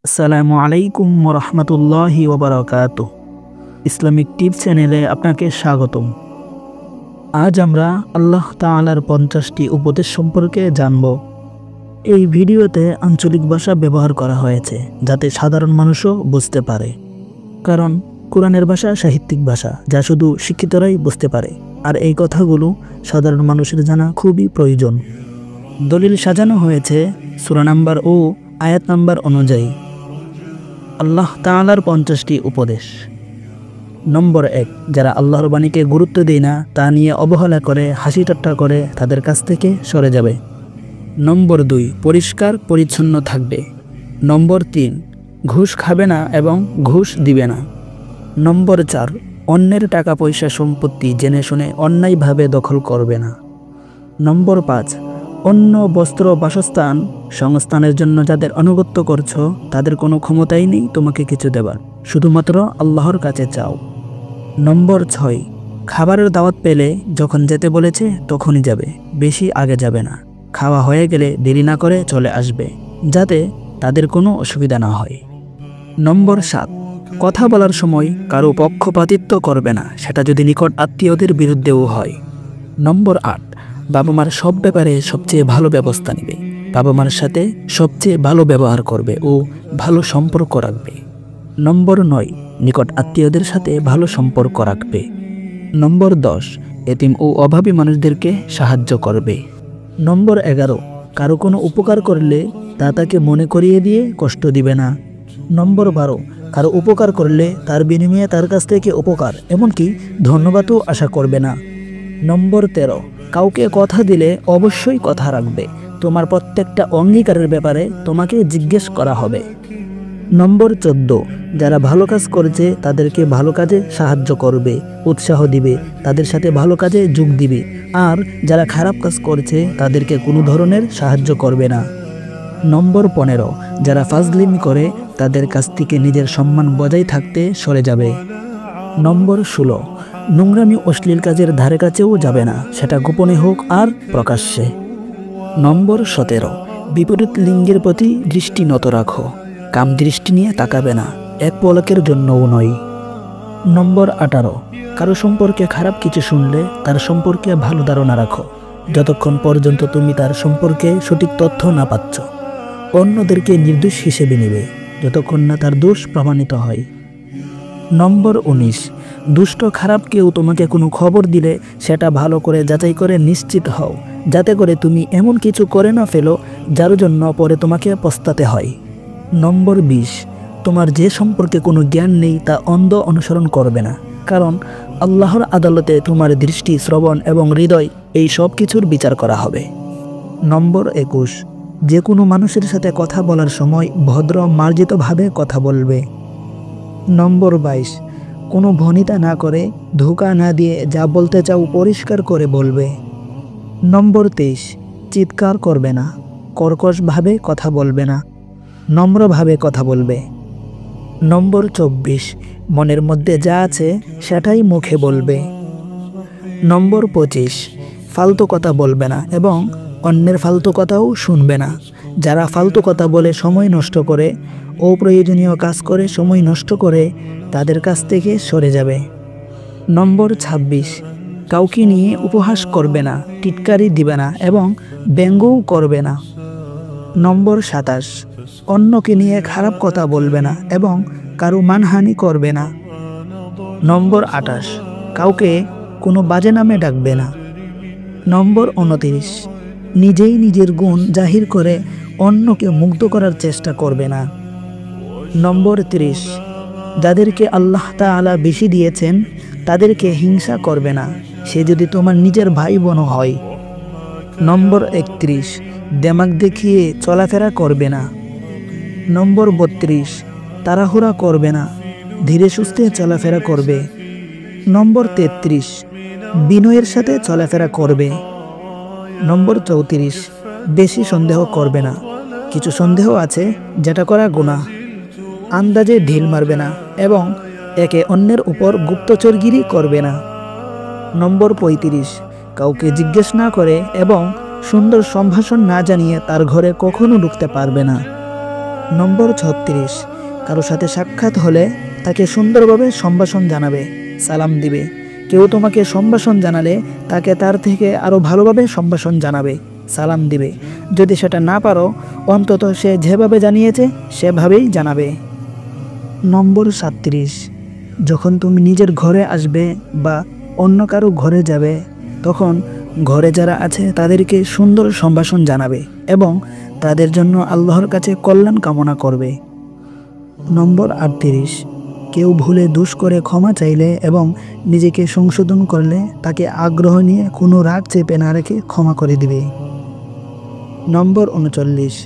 আসসালামু আলাইকুম রহমতুল্লাহি ওবারাকাতুহ। ইসলামিক টিপস চ্যানেলে আপনাকে স্বাগতম। আজ আমরা আল্লাহ তাআলার 50টি উপদেশ সম্পর্কে জানব। এই ভিডিওতে আঞ্চলিক ভাষা ব্যবহার করা হয়েছে যাতে সাধারণ মানুষও বুঝতে পারে, কারণ কোরআনের ভাষা সাহিত্যিক ভাষা যা শুধু শিক্ষিতরাই বুঝতে পারে, আর এই কথাগুলো সাধারণ মানুষের জানা খুবই প্রয়োজন। দলিল সাজানো হয়েছে সূরা নাম্বার ও আয়াত নাম্বার অনুযায়ী। আল্লাহ তাআলার 50টি উপদেশ। নম্বর 1, যারা আল্লাহর বাণীকে গুরুত্ব দেয় না, তা নিয়ে অবহেলা করে, হাসি ঠাট্টা করে, তাদের কাছ থেকে সরে যাবে। নম্বর 2, পরিষ্কার পরিচ্ছন্ন থাকবে। নম্বর 3, ঘুষ খাবে না এবং ঘুষ দিবে না। নম্বর 4, অন্যের টাকা পয়সা সম্পত্তি জেনে শুনে অন্যায়ভাবে দখল করবে না। নম্বর 5, অন্য বস্ত্র বাসস্থান সংস্থানের জন্য যাদের আনুগত্য করছো তাদের কোনো ক্ষমতাই নেই তোমাকে কিছু দেবার, শুধুমাত্র আল্লাহর কাছে চাও। নম্বর 6, খাবারের দাওয়াত পেলে যখন যেতে বলেছে তখনই যাবে, বেশি আগে যাবে না। খাওয়া হয়ে গেলে দেরি না করে চলে আসবে, যাতে তাদের কোনো অসুবিধা না হয়। নম্বর 7, কথা বলার সময় কারো পক্ষপাতিত্ব করবে না, সেটা যদি নিকট আত্মীয়দের বিরুদ্ধেও হয়। নম্বর 8, বাবা মার সব ব্যাপারে সবচেয়ে ভালো ব্যবস্থা নেবে, বাবা মার সাথে সবচেয়ে ভালো ব্যবহার করবে ও ভালো সম্পর্ক রাখবে। নম্বর 9, নিকট আত্মীয়দের সাথে ভালো সম্পর্ক রাখবে। নম্বর 10, এতিম ও অভাবী মানুষদেরকে সাহায্য করবে। নম্বর 11, কারো কোনো উপকার করলে তা তাকে মনে করিয়ে দিয়ে কষ্ট দিবে না। নম্বর 12, কারো উপকার করলে তার বিনিময়ে তার কাছ থেকে উপকার এমনকি ধন্যবাদও আশা করবে না। নম্বর 13, কাউকে কথা দিলে অবশ্যই কথা রাখবে, তোমার প্রত্যেকটা অঙ্গীকারের ব্যাপারে তোমাকে জিজ্ঞেস করা হবে। নম্বর 14, যারা ভালো কাজ করেছে তাদেরকে ভালো কাজে সাহায্য করবে, উৎসাহ দিবে, তাদের সাথে ভালো কাজে যোগ দিবে, আর যারা খারাপ কাজ করছে তাদেরকে কোনো ধরনের সাহায্য করবে না। নম্বর 15, যারা ফাজলিমি করে তাদের কাছ থেকে নিজের সম্মান বজায় থাকতে সরে যাবে। নম্বর 16, নোংরামি অশ্লীল কাজের ধারে কাছেও যাবে না, সেটা গোপনে হোক আর প্রকাশ্যে। নম্বর 17, বিপরীত লিঙ্গের প্রতি দৃষ্টি নত রাখো, কাম দৃষ্টি নিয়ে তাকাবে না, এক পলকের জন্যও নয়। নম্বর 18, কারো সম্পর্কে খারাপ কিছু শুনলে তার সম্পর্কে ভালো ধারণা রাখো, যতক্ষণ পর্যন্ত তুমি তার সম্পর্কে সঠিক তথ্য না পাচ্ছ। অন্যদেরকে নির্দোষ হিসেবে নেবে যতক্ষণ না তার দোষ প্রমাণিত হয়। নম্বর 19, দুষ্ট খারাপ কেউ তোমাকে কোনো খবর দিলে সেটা ভালো করে যাচাই করে নিশ্চিত হও, যাতে করে তুমি এমন কিছু করে না ফেলো যার জন্য পরে তোমাকে পস্তাতে হয়। নম্বর 20, তোমার যে সম্পর্কে কোনো জ্ঞান নেই তা অন্ধ অনুসরণ করবে না, কারণ আল্লাহর আদালতে তোমার দৃষ্টি, শ্রবণ এবং হৃদয় এই সব কিছুর বিচার করা হবে। নম্বর 21, যে কোনো মানুষের সাথে কথা বলার সময় ভদ্র মার্জিতভাবে কথা বলবে। নম্বর 22, কোনো ভনিতা না করে, ধোঁকা না দিয়ে যা বলতে চাও পরিষ্কার করে বলবে। নম্বর 23, চিৎকার করবে না, কর্কশভাবে কথা বলবে না, নম্রভাবে কথা বলবে। নম্বর 24, মনের মধ্যে যা আছে সেটাই মুখে বলবে। নম্বর 25, ফালতু কথা বলবে না এবং অন্যের ফালতু কথাও শুনবে না। যারা ফালতু কথা বলে সময় নষ্ট করে, অপ্রয়োজনীয় কাজ করে সময় নষ্ট করে, তাদের কাছ থেকে সরে যাবে। নম্বর 26, কাউকে নিয়ে উপহাস করবে না, টিটকারি দিবে না এবং ব্যঙ্গও করবে না। নম্বর 27, অন্যকে নিয়ে খারাপ কথা বলবে না এবং কারো মানহানি করবে না। নম্বর 28, কাউকে কোনো বাজে নামে ডাকবে না। নম্বর 29, নিজেই নিজের গুণ জাহির করে অন্যকে মুগ্ধ করার চেষ্টা করবে না। নম্বর 30, যাদেরকে আল্লাহ তাআলা বেশি দিয়েছেন তাদেরকে হিংসা করবে না, সে যদি তোমার নিজের ভাই বোন হয়। নম্বর 31, দেমাগ দেখিয়ে চলাফেরা করবে না। নম্বর 32, তাড়াহুড়া করবে না, ধীরে সুস্থে চলাফেরা করবে। নম্বর 33, বিনয়ের সাথে চলাফেরা করবে। নম্বর 34, বেশি সন্দেহ করবে না, কিছু সন্দেহ আছে যেটা করা গুনাহ। আন্দাজে ঢিল মারবে না এবং একে অন্যের উপর গুপ্তচরগিরি করবে না। নম্বর 35, কাউকে জিজ্ঞেস না করে এবং সুন্দর সম্ভাষণ না জানিয়ে তার ঘরে কখনো ঢুকতে পারবে না। নম্বর 36, কারো সাথে সাক্ষাৎ হলে তাকে সুন্দরভাবে সম্ভাষণ জানাবে, সালাম দিবে। কেউ তোমাকে সম্ভাষণ জানালে তাকে তার থেকে আরও ভালোভাবে সম্ভাষণ জানাবে, সালাম দিবে। যদি সেটা না পারো, অন্তত সে যেভাবে জানিয়েছে সেভাবেই জানাবে। নম্বর 37, যখন তুমি নিজের ঘরে আসবে বা অন্য কারো ঘরে যাবে, তখন ঘরে যারা আছে তাদেরকে সুন্দর সম্ভাষণ জানাবে এবং তাদের জন্য আল্লাহর কাছে কল্যাণ কামনা করবে। নম্বর 38, কেউ ভুলে দোষ করে ক্ষমা চাইলে এবং নিজেকে সংশোধন করলে তাকে আগ্রহ নিয়ে কোনো রাগ চেপে না রেখে ক্ষমা করে দিবে। নম্বর 39,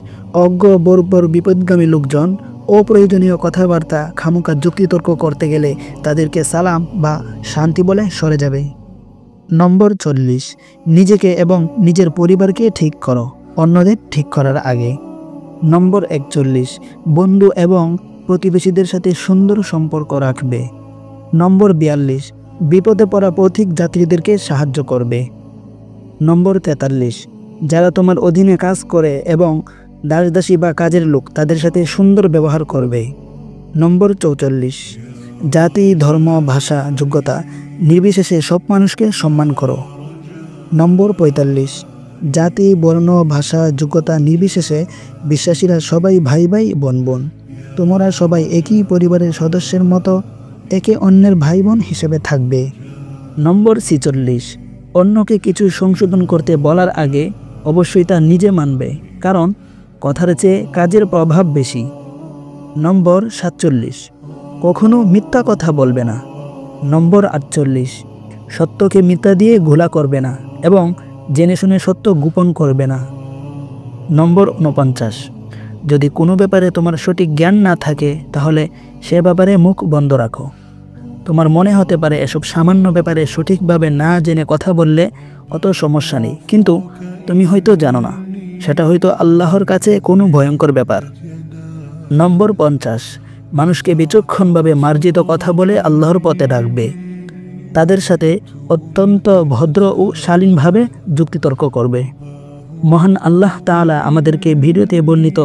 অজ্ঞ বর্বর বিপদগামী লোকজন অপ্রয়োজনীয় কথাবার্তা খামোকা যুক্তিতর্ক করতে গেলে তাদেরকে সালাম বা শান্তি বলে সরে যাবে। নম্বর 40, নিজেকে এবং নিজের পরিবারকে ঠিক করো, অন্যদের ঠিক করার আগে। নম্বর 41, বন্ধু এবং প্রতিবেশীদের সাথে সুন্দর সম্পর্ক রাখবে। নম্বর 42, বিপদে পড়া পথিক যাত্রীদেরকে সাহায্য করবে। নম্বর 43, যারা তোমার অধীনে কাজ করে এবং দাসদাসী বা কাজের লোক তাদের সাথে সুন্দর ব্যবহার করবে। নম্বর 44, জাতি, ধর্ম, ভাষা, যোগ্যতা নির্বিশেষে সব মানুষকে সম্মান করো। নম্বর 45, জাতি, বর্ণ, ভাষা, যোগ্যতা নির্বিশেষে বিশ্বাসীরা সবাই ভাই ভাই বোন বোন। তোমরা সবাই একই পরিবারের সদস্যের মতো একে অন্যের ভাই বোন হিসেবে থাকবে। নম্বর 46, অন্যকে কিছু সংশোধন করতে বলার আগে অবশ্যই তা নিজে মানবে, কারণ কথার চেয়ে কাজের প্রভাব বেশি। নম্বর 47, কখনো মিথ্যা কথা বলবে না। নম্বর 48, সত্যকে মিথ্যা দিয়ে ঘোলা করবে না এবং জেনে শুনে সত্য গোপন করবে না। নম্বর 49, যদি কোনো ব্যাপারে তোমার সঠিক জ্ঞান না থাকে তাহলে সে ব্যাপারে মুখ বন্ধ রাখো। তোমার মনে হতে পারে এসব সামান্য ব্যাপারে সঠিকভাবে না জেনে কথা বললে অত সমস্যা নেই, কিন্তু তুমি হয়তো জানো না সেটা হয়তো আল্লাহর কাছে কোনো ভয়ঙ্কর ব্যাপার। নম্বর 50, মানুষকে বিচক্ষণভাবে মার্জিত কথা বলে আল্লাহর পথে ডাকবে। তাদের সাথে অত্যন্ত ভদ্র ও শালীনভাবে যুক্তিতর্ক করবে। মহান আল্লাহ তাআলা আমাদেরকে ভিডিওতে বর্ণিত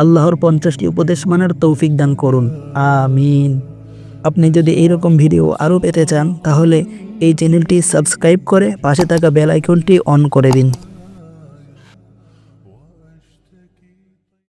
আল্লাহর 50টি উপদেশ মানার তৌফিক দান করুন, আমিন। আপনি যদি এইরকম ভিডিও আরও পেতে চান তাহলে এই চ্যানেলটি সাবস্ক্রাইব করে পাশে থাকা বেল আইকনটি অন করে দিন।